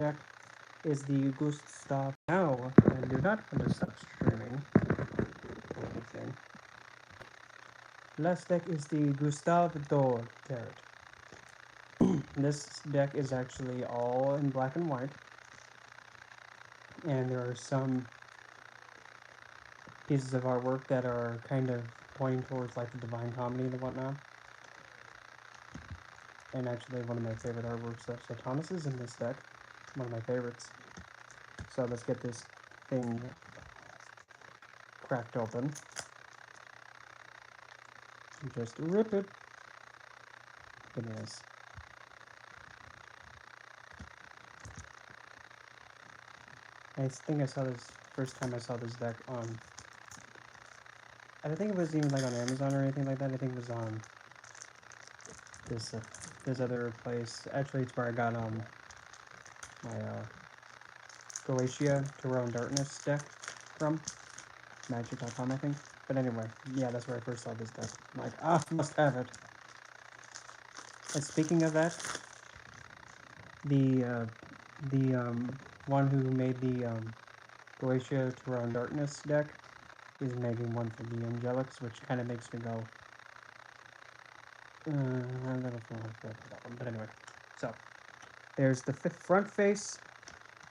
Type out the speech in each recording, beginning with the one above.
deck is the Gustave. Now, I do not want to stop streaming or anything. Last deck is the Gustave Dore tarot. This deck is actually all in black and white, and there are some pieces of artwork that are kind of pointing towards like the Divine Comedy and whatnot. And actually, one of my favorite artworks of Satanas is in this deck. One of my favorites. So let's get this thing cracked open. Just rip it. Look at this. I think I saw this first time I saw this deck on. I don't think it was even like on Amazon or anything like that. I think it was on this this other place. Actually, it's where I got my Galatia Tarot and Darkness deck from Magic.com, I think. But anyway, yeah, that's where I first saw this deck. I'm like, must have it. And speaking of that, the one who made the Galatia Tarot and Darkness deck is making one for the Angelics, which kind of makes me go, I don't know if I want to that one, but anyway. So, there's the front face,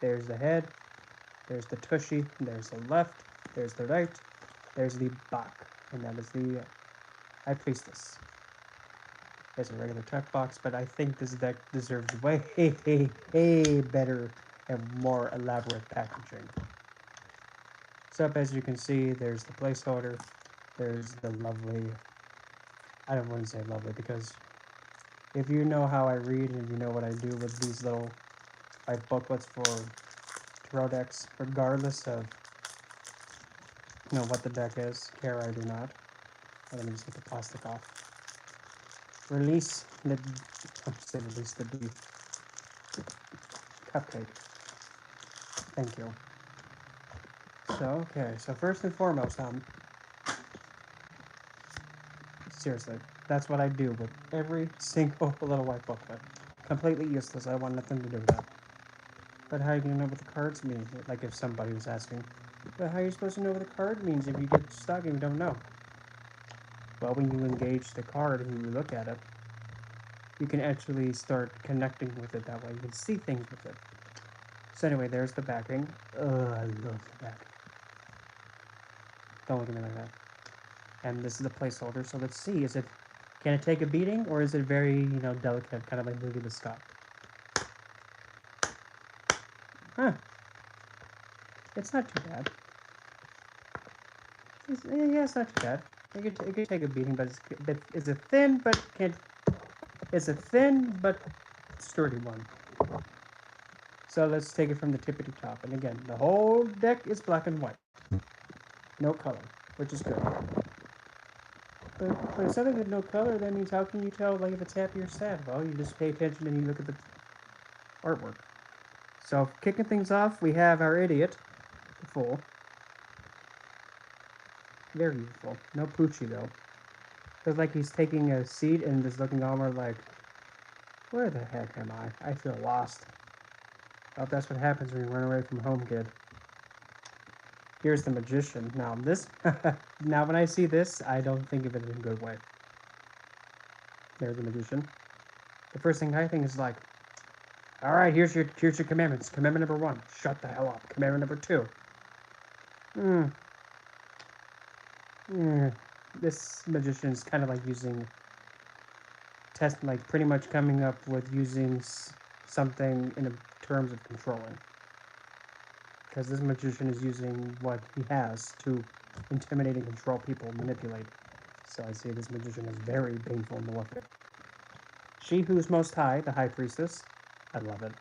there's the head, there's the tushy, there's the left, there's the right, there's the back, and that is the High Priestess. There's a regular tuck box, but I think this deck deserves way better and more elaborate packaging. So as you can see, there's the placeholder, there's the lovely, I don't want to say lovely, because if you know how I read and you know what I do with these little booklets for tarot decks, regardless of what the deck is, care I do not. Let me just get the plastic off. Release the cupcake. Thank you. So okay, so first and foremost, seriously, that's what I do with every single little white booklet. Completely useless. I want nothing to do with that. But how do you know what the cards mean? Like if somebody was asking, but how are you supposed to know what the card means if you get stuck and you don't know? Well, when you engage the card and you look at it, you can actually start connecting with it that way. You can see things with it. So anyway, there's the backing. I love the back. Don't look at me like that. And this is the placeholder. So let's see. Can it take a beating, or is it very, delicate, kind of like Movie the Scott? Huh. It's not too bad. It's not too bad. It could take a beating, but it's a thin but sturdy one. So let's take it from the tippity top. And again, the whole deck is black and white. No color, which is good. But if something with no color, that means how can you tell like if it's happy or sad? Well, you just pay attention and you look at the artwork. So kicking things off, we have our idiot, the fool. Very beautiful. No poochie though. Feels like he's taking a seat and just looking over like, where the heck am I? I feel lost. Well, that's what happens when you run away from home, kid. Here's the magician. Now now when I see this, I don't think of it in a good way. There's the magician. The first thing I think is like, all right, here's your commandments. Commandment number 1, shut the hell up. Commandment number 2. This magician is kind of like pretty much coming up with using something in terms of controlling. Because this magician is using what he has to intimidate and control people, manipulate. So I see this magician is very painful and malefic. She who's most high, the high priestess, I love it.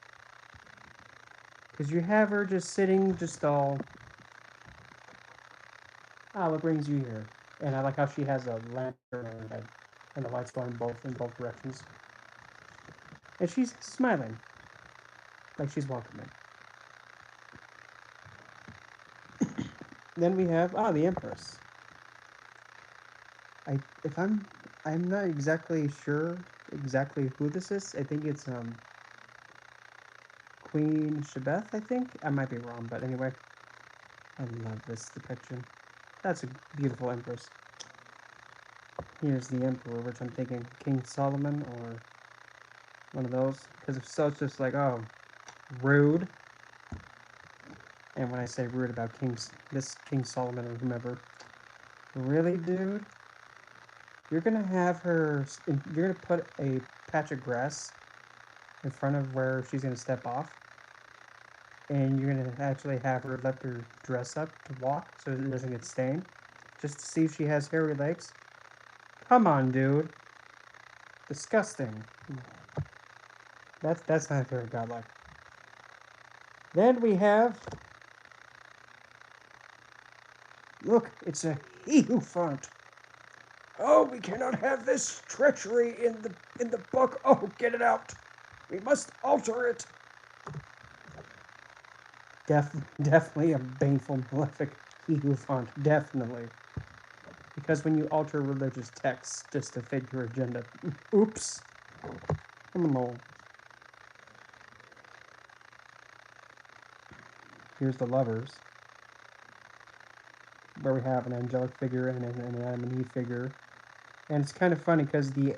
Because you have her just sitting, just all, what brings you here? And I like how she has a lantern in her head, and the light's going in both directions. And she's smiling, like she's welcoming. Then we have the Empress. I'm not exactly sure who this is. I think it's Queen Shabeth, I think. I might be wrong, but anyway. I love this depiction. That's a beautiful Empress. Here's the Emperor, which I'm thinking King Solomon or one of those. Because if so, it's just like, oh, rude. And when I say rude about this King Solomon or whomever, really, dude? You're gonna have her, you're gonna put a patch of grass in front of where she's gonna step off, and you're gonna actually have her let her dress up to walk so it doesn't get stained, just to see if she has hairy legs. Come on, dude. Disgusting. That's not very godlike. Then we have, look, it's a he who font. Oh, we cannot have this treachery in the book. Oh, get it out. We must alter it. Definitely a baneful, malefic he who font. Definitely. Because when you alter religious texts just to fit your agenda, oops. Here's the lovers, where we have an angelic figure and an Adam and Eve figure. And it's kind of funny because the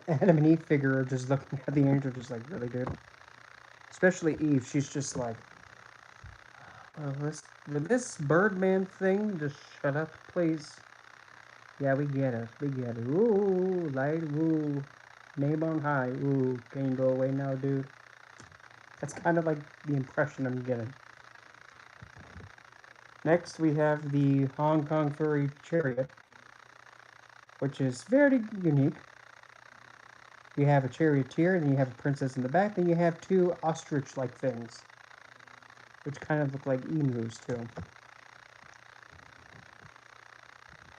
Adam and Eve figure are just looking at the angel just like, really, dude? Especially Eve, she's just like, this Birdman thing, just shut up, please. Yeah, we get it. We get it. Ooh, light, ooh. Name on high. Ooh, can you go away now, dude? That's kind of like the impression I'm getting. Next, we have the Hong Kong Furry Chariot, which is very unique. You have a charioteer, and you have a princess in the back, then you have two ostrich-like things, which kind of look like emus, too.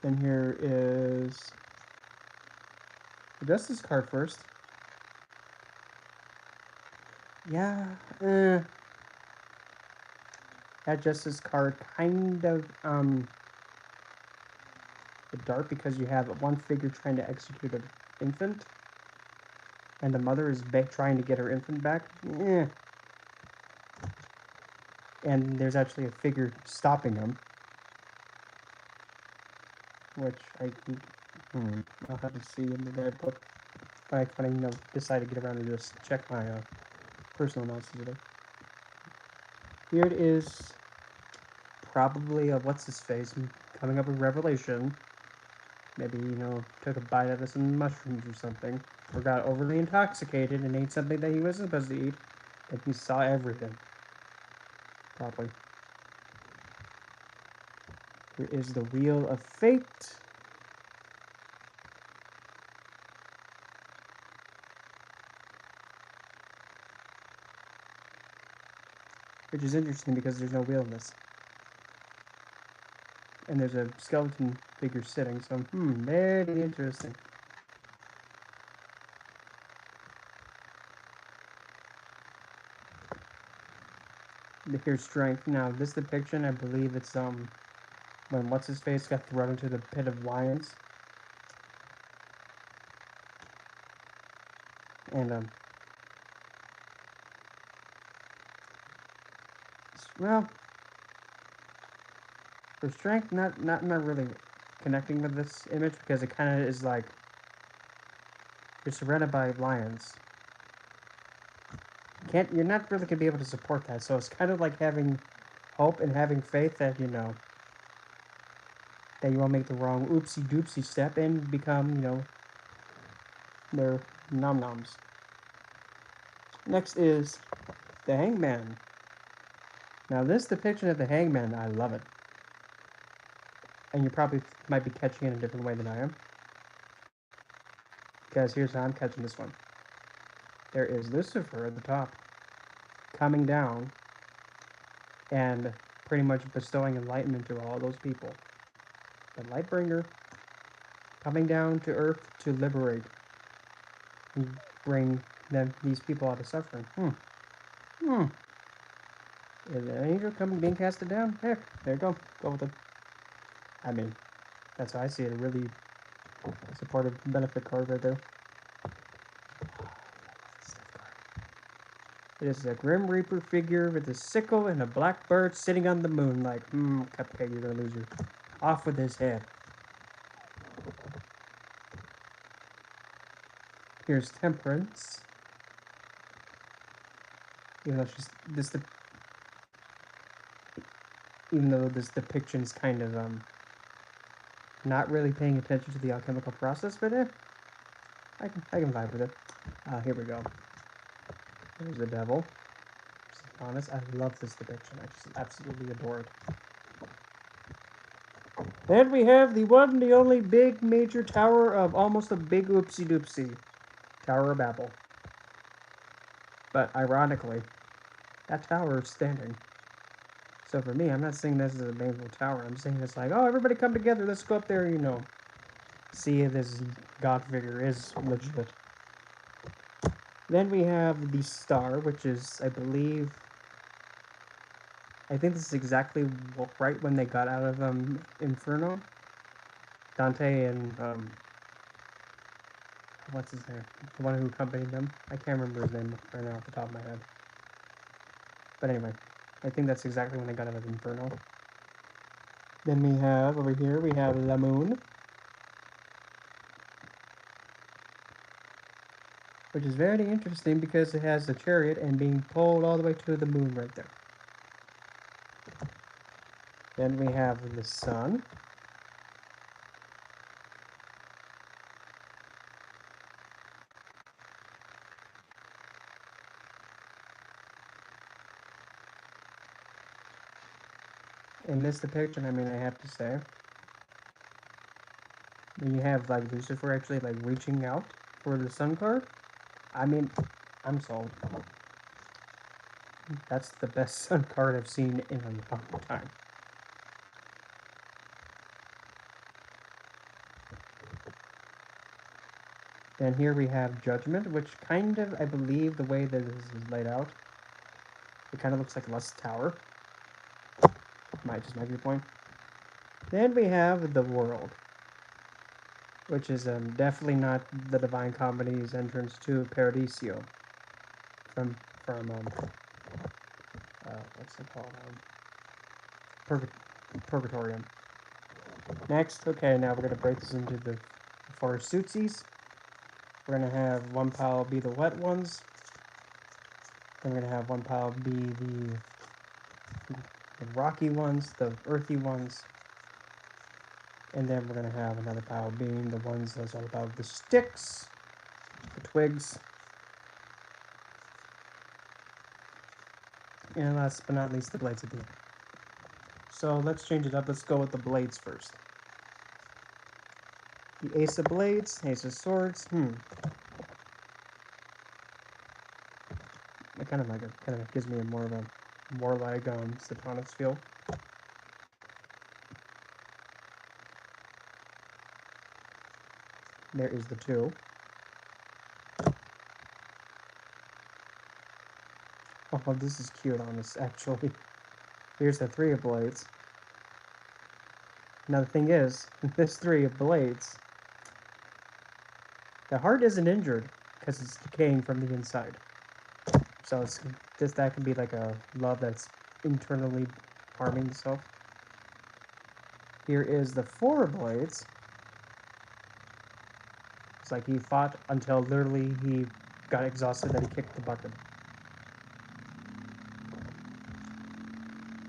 Then here is the Justice card first. Yeah, that Justice card kind of, dark because you have one figure trying to execute an infant, and the mother is trying to get her infant back. Yeah. And there's actually a figure stopping him, which I think, I'll have to see in the book. But I decide to get around and just check my personal analysis of it. Here it is, probably a what's-his-face coming up with Revelation. Maybe, took a bite out of some mushrooms or something, or got overly intoxicated and ate something that he wasn't supposed to eat, and he saw everything. Probably. Here is the Wheel of Fate. Which is interesting because there's no wheel in this. And there's a skeleton figure sitting, so, very interesting. Here's Strength. Now, this depiction, I believe it's, when What's-His-Face got thrown into the pit of lions. And, well, for Strength, not really connecting with this image because it kind of is like you're surrounded by lions. You're not really gonna be able to support that, so it's kind of like having hope and having faith that that you won't make the wrong oopsie doopsie step and become their nom noms. Next is the Hangman. Now this depiction of the Hangman, I love it. And you probably might be catching it in a different way than I am. Because here's how I'm catching this one. There is Lucifer at the top, coming down, and pretty much bestowing enlightenment to all those people. The Lightbringer, coming down to Earth to liberate and bring these people out of suffering. Is an angel being casted down? There you go. Go with it. I mean, that's how I see it. A really supportive benefit card right there. It is a Grim Reaper figure with a sickle and a black bird sitting on the moon like, Cupcake, you're gonna lose your... Off with his head. Here's Empress. Even though this depiction is kind of not really paying attention to the alchemical process, but I can vibe with it. Here we go. There's the devil. Just honest, I love this depiction. I just absolutely adore it. Then we have the one and the only big major tower of almost a big oopsie doopsie. Tower of Babel. But ironically, that tower is standing. So for me, I'm not saying this is a Babel tower. I'm saying it's like, oh, everybody come together. Let's go up there, you know. See if this god figure is legit. Then we have the star, which is, I think this is exactly right when they got out of Inferno. Dante and what's his name? The one who accompanied them. I can't remember his name right now off the top of my head. But anyway, I think that's exactly when they got out of Inferno. Then we have over here we have the moon, which is very interesting because it has the chariot and being pulled all the way to the moon right there. Then we have the sun. In this depiction, I mean, I have to say, when you have like Lucifer actually like reaching out for the sun card, I mean, I'm sold. That's the best sun card I've seen in a long time. Then here we have Judgment, which kind of, I believe, the way that this is laid out, it kind of looks like Lust's Tower. Just my viewpoint. Then we have the World, which is definitely not the Divine Comedy's entrance to Paradiso from what's it called? Purgatorium. Next, okay, now we're gonna break this into the four suitsies. We're gonna have one pile be the wet ones. Then we're gonna have one pile be the rocky ones, the earthy ones, and then we're gonna have another pile being the ones that's all about the sticks, the twigs, and last but not least, the blades at the end. So let's change it up. Let's go with the blades first. The Ace of Blades, Ace of Swords. It kind of gives me more of a warlike Satanist feel. There is the 2. Oh, this is cute on this, actually. Here's the 3 of Blades. Now the thing is, this 3 of Blades, the heart isn't injured because it's decaying from the inside. So that can be like a love that's internally harming itself. Here is the 4 of Blades. It's like he fought until literally he got exhausted that he kicked the bucket.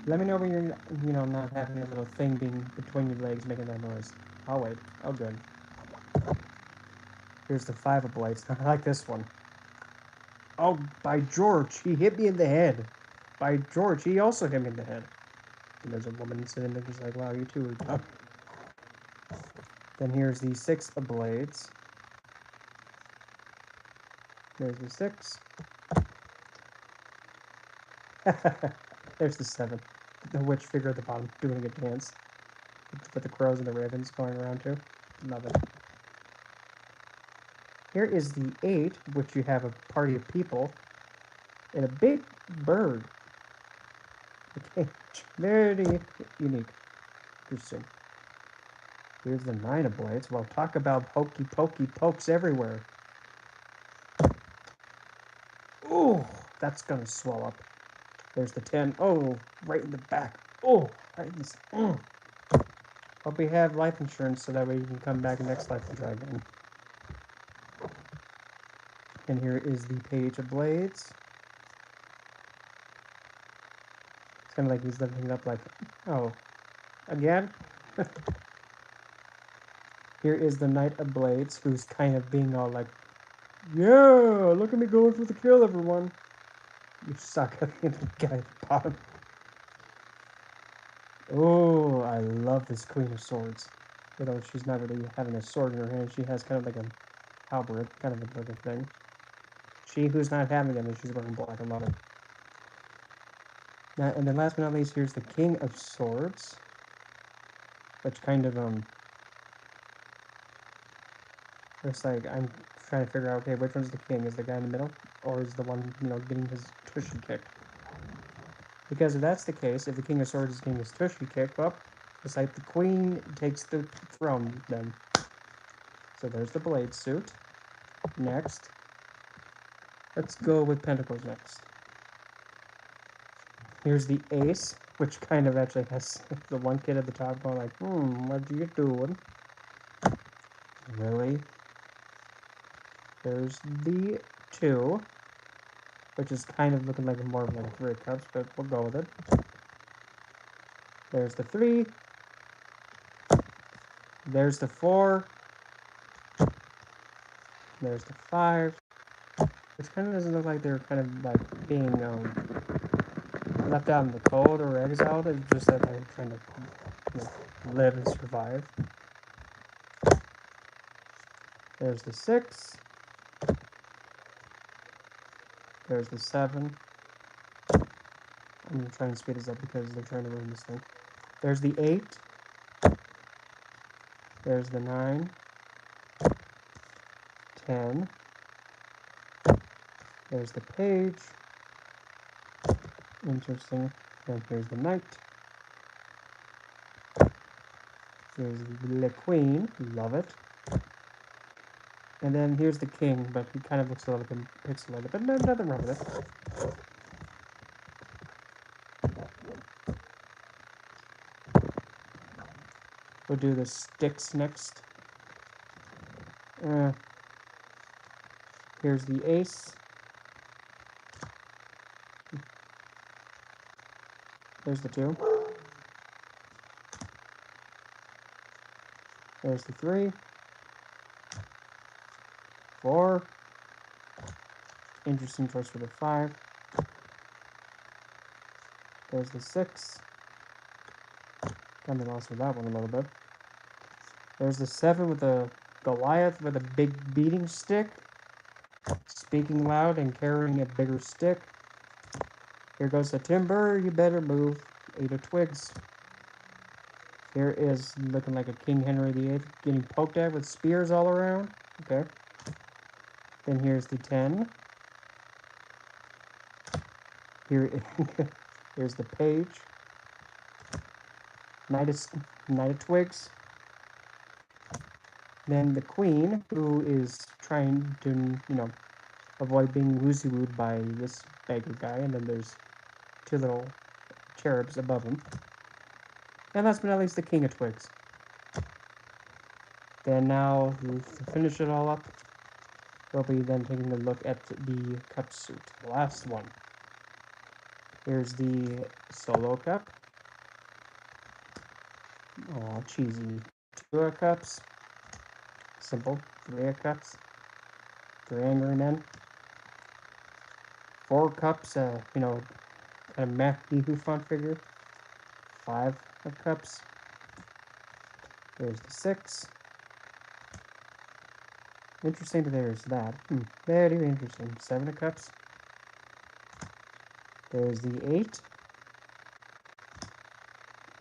Let me know when you're, not having a little thing being between your legs making that noise. I'll wait. Oh, good. Here's the 5 of Blades. I like this one. Oh, by George, he hit me in the head. By George, he also hit me in the head. And there's a woman sitting there just like, wow, you two are dumb. Then here's the 6 of Blades. There's the 6. There's the 7. The witch figure at the bottom doing a dance. With the crows and the ravens going around too. Love it. Here is the 8, which you have a party of people. And a big bird. Okay, very unique. Interesting. Here's the 9 of Blades. Well, talk about hokey pokey pokes everywhere. Ooh, that's gonna swell up. There's the 10. Oh, right in the back. Oh, right in this. Hope we have life insurance so that way you can come back next life and try again. And here is the page of blades. It's kind of like he's lifting up like, oh, again? Here is the Knight of Blades, who's kind of being all like, yeah, look at me going for the kill, everyone. You suck at the guy at the bottom. Oh, I love this Queen of Swords. You know, she's not really having a sword in her hand. She has kind of like a halberd, kind of like a thing. She who's not having it, and she's wearing black. I love it. Now, and then last but not least, here's the King of Swords, which kind of it's like I'm trying to figure out, okay, which one's the king? Is the guy in the middle, or is the one, you know, getting his tushy kicked? Because if that's the case, if the King of Swords is getting his tushy kicked, well, it's like the queen takes the throne then. So there's the blade suit. Next, let's go with pentacles next. Here's the ace, which kind of actually has the one kid at the top going like, what are you doing? Really? There's the 2, which is kind of looking like more of like 3 of cups, but we'll go with it. There's the 3. There's the 4. There's the 5. Which kind of doesn't look like they're kind of like being left out in the cold or exiled. It's just that they're trying to, you know, live and survive. There's the 6. There's the 7. I'm going to try and speed this up because they're trying to ruin this thing. There's the 8. There's the 9. 10. There's the page. Interesting. And here's the knight. Here's the queen. Love it. And then here's the king, but he kind of looks a little bit pixelated, but no, nothing wrong with it. We'll do the sticks next. Here's the ace. There's the 2. There's the 3. 4. Interesting choice for the 5. There's the 6. Kind of lost with that one a little bit. There's the 7 with the Goliath with a big beating stick. Speaking loud and carrying a bigger stick. Here goes the timber. You better move. 8 of twigs. Here is looking like a King Henry VIII getting poked at with spears all around. Okay. Then here's the 10. Here's the page. Knight of twigs. Then the queen, who is trying to, you know, avoid being woozy-wooed by this beggar guy. And then there's 2 little cherubs above him. And last but not least, the king of twigs. Then now, to finish it all up, we'll be then taking a look at the cup suit, the last one. Here's the solo cup. Oh, cheesy. 2 of cups. Simple. 3 of cups. 3 angry men. 4 cups, you know, kind of Matthew font figure. 5 of cups. There's the 6. Interesting that there's that. Very interesting. 7 of cups. There's the 8.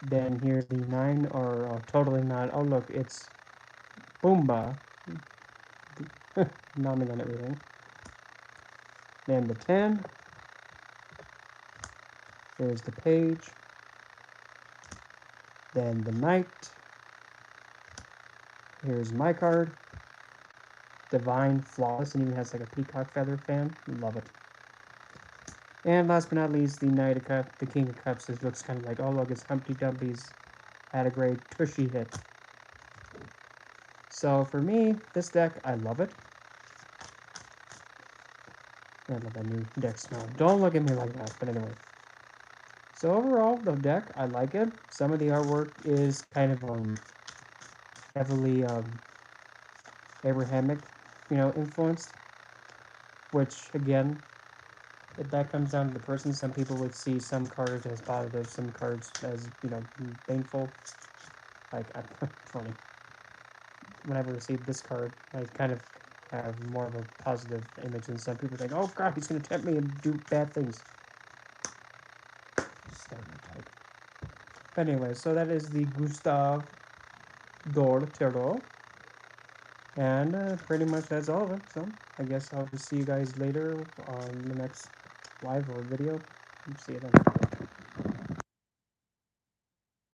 Then here's the 9, or totally not. Oh, look, it's Boomba. Nomming on everything. Then the 10. There's the page. Then the knight. Here's my card. Divine, flawless, and even has like a peacock feather fan. Love it. And last but not least, the Knight of Cups, the King of Cups. This looks kind of like, oh look, it's Humpty Dumpty's had a great tushy hit. So for me, this deck, I love it. I love that new deck smell. Don't look at me like that, but anyway. So overall, the deck, I like it. Some of the artwork is kind of heavily Abrahamic, influenced. Which again, if that comes down to the person, some people would see some cards as positive, some cards as painful. Like, funny. When I received this card, I kind of have more of a positive image, and some people think, "Oh God, he's going to tempt me and do bad things." Stereotype. But anyway, so that is the Gustave Dore tarot, and pretty much that's all of it. So I guess I'll just see you guys later on the next live or video. See you then.